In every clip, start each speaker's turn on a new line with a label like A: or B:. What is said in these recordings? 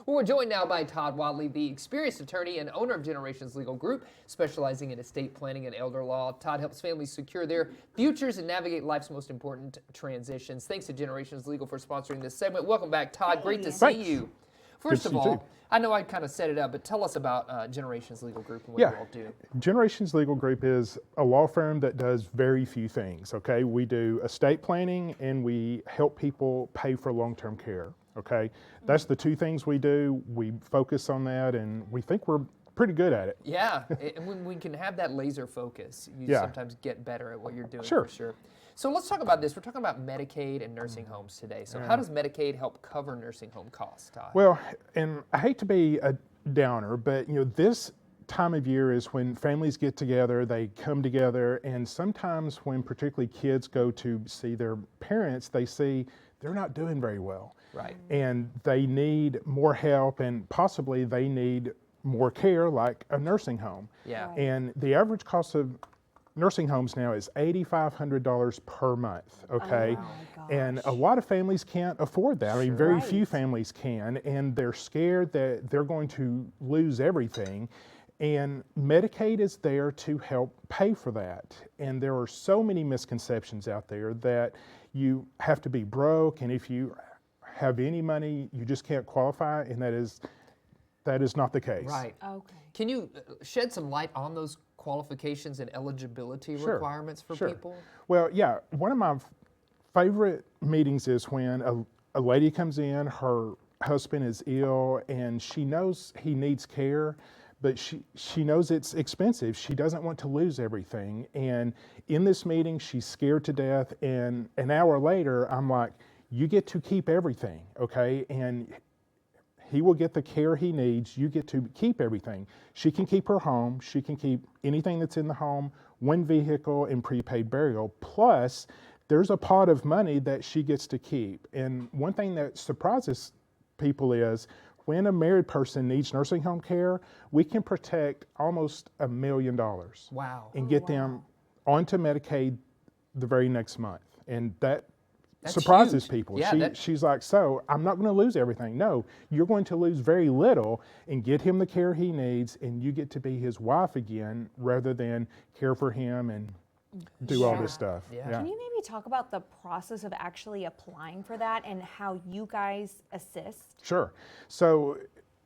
A: Well, we're joined now by Todd Wadley, the experienced attorney and owner of Generations Legal Group, specializing in estate planning and elder law. Todd helps families secure their futures and navigate life's most important transitions. Thanks to Generations Legal for sponsoring this segment. Welcome back, Todd.
B: Hey.
A: Great to see
C: Thanks.
A: you. First
C: Good
A: of
C: to see you
A: all,
C: too.
A: I know I kind of set it up, but tell us about Generations Legal Group and what you all do.
C: Generations Legal Group is a law firm that does very few things, okay? We do estate planning and we help people pay for long-term care, okay? That's the two things we do. We focus on that and we think we're pretty good at it.
A: Yeah, and when we can have that laser focus, you
C: Yeah.
A: sometimes get better at what you're doing,
C: Sure.
A: for sure. So let's talk about this. We're talking about Medicaid and nursing homes today. So how does Medicaid help cover nursing home costs, Todd?
C: Well, and I hate to be a downer, but this time of year is when families get together, they come together, and sometimes when particularly kids go to see their parents, they see they're not doing very well.
A: Right.
C: And they need more help and possibly they need more care like a nursing home.
A: Yeah.
B: Right.
C: And the average cost of nursing homes now is $8,500 per month, okay?
B: Oh my
C: And a
B: gosh.
C: lot of families can't afford that. I mean, very few
B: Right.
C: families can, and they're scared that they're going to lose everything. And Medicaid is there to help pay for that. And there are so many misconceptions out there that you have to be broke, and if you have any money, you just can't qualify, and that is not the case.
A: Right.
B: Okay.
A: Can you shed some light on those qualifications and eligibility
C: Sure,
A: requirements for
C: sure.
A: people?
C: Well, yeah, one of my favorite meetings is when a lady comes in, her husband is ill, and she knows he needs care, but she knows it's expensive. She doesn't want to lose everything. And in this meeting, she's scared to death. And an hour later, I'm like, you get to keep everything, okay? And he will get the care he needs. You get to keep everything. She can keep her home. She can keep anything that's in the home, one vehicle, and prepaid burial. Plus, there's a pot of money that she gets to keep. And one thing that surprises people is when a married person needs nursing home care, we can protect almost $1 million
A: Wow.
C: and get them onto Medicaid the very next month. And that
A: That's
C: surprises
A: huge.
C: people.
A: Yeah,
C: She's like, so I'm not going to lose everything. No, you're going to lose very little and get him the care he needs, and you get to be his wife again rather than care for him and do all
B: Yeah.
C: this stuff.
A: Yeah.
B: Can you maybe talk about the process of actually applying for that and how you guys assist?
C: Sure. So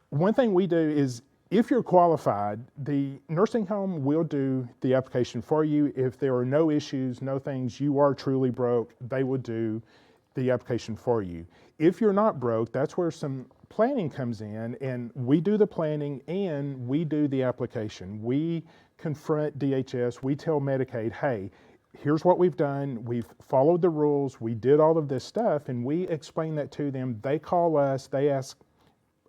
C: one thing we do is if you're qualified, the nursing home will do the application for you. If there are no issues, no things, you are truly broke, they will do the application for you. If you're not broke, that's where some planning comes in, and we do the planning and we do the application. We confront DHS, we tell Medicaid, hey, here's what we've done, we've followed the rules, we did all of this stuff, and we explain that to them. They call us, they ask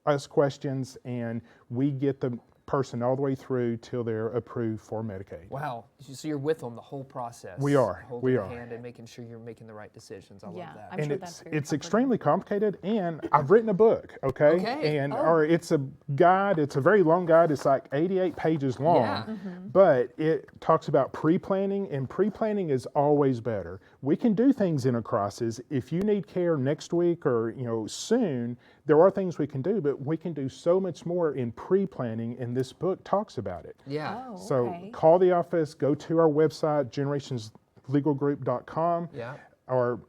C: us questions, and we get the person all the way through till they're approved for Medicaid.
A: Wow. So you're with them the whole process.
C: We are.
A: Holding
C: We
A: the
C: are.
A: hand and making sure you're making the right decisions. I
B: Yeah,
A: love that.
B: I'm
C: And
B: sure that's very
C: it's
B: comforting.
C: extremely complicated, and I've written a book, okay?
A: Okay.
C: And
B: Oh.
C: or it's a guide, it's a very long guide, it's like 88 pages long.
A: Yeah.
C: But it talks about pre-planning, and pre-planning is always better. We can do things in a crisis. If you need care next week or soon, there are things we can do, but we can do so much more in pre-planning, and this book talks about it.
A: Yeah.
B: Oh,
C: So
B: okay.
C: call the office, go to our website, generationslegalgroup.com,
A: Yeah.
C: or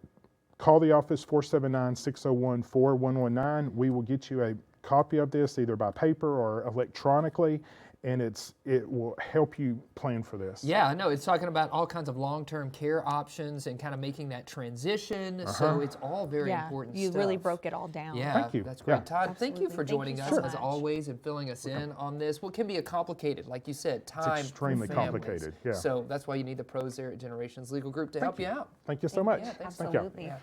C: call the office 479-601-4119. We will get you a copy of this either by paper or electronically, and it will help you plan for this.
A: Yeah, I know. It's talking about all kinds of long-term care options and kind of making that transition. So it's all very
B: Yeah,
A: important
B: you
A: stuff.
B: really broke it all down.
A: Yeah,
C: Thank you.
A: that's great.
C: Yeah.
A: Todd, thank you for
B: Absolutely.
A: joining
B: Thank
A: us
B: you so
A: as
B: much.
A: always and filling us in on this. What can be a complicated, like you said, time for
C: extremely
A: families.
C: complicated, yeah.
A: So that's why you need the pros there at Generations Legal Group to help you out.
C: Thank you so much.
A: Yeah, thanks.
C: Thank you.
B: Absolutely.
A: Yeah.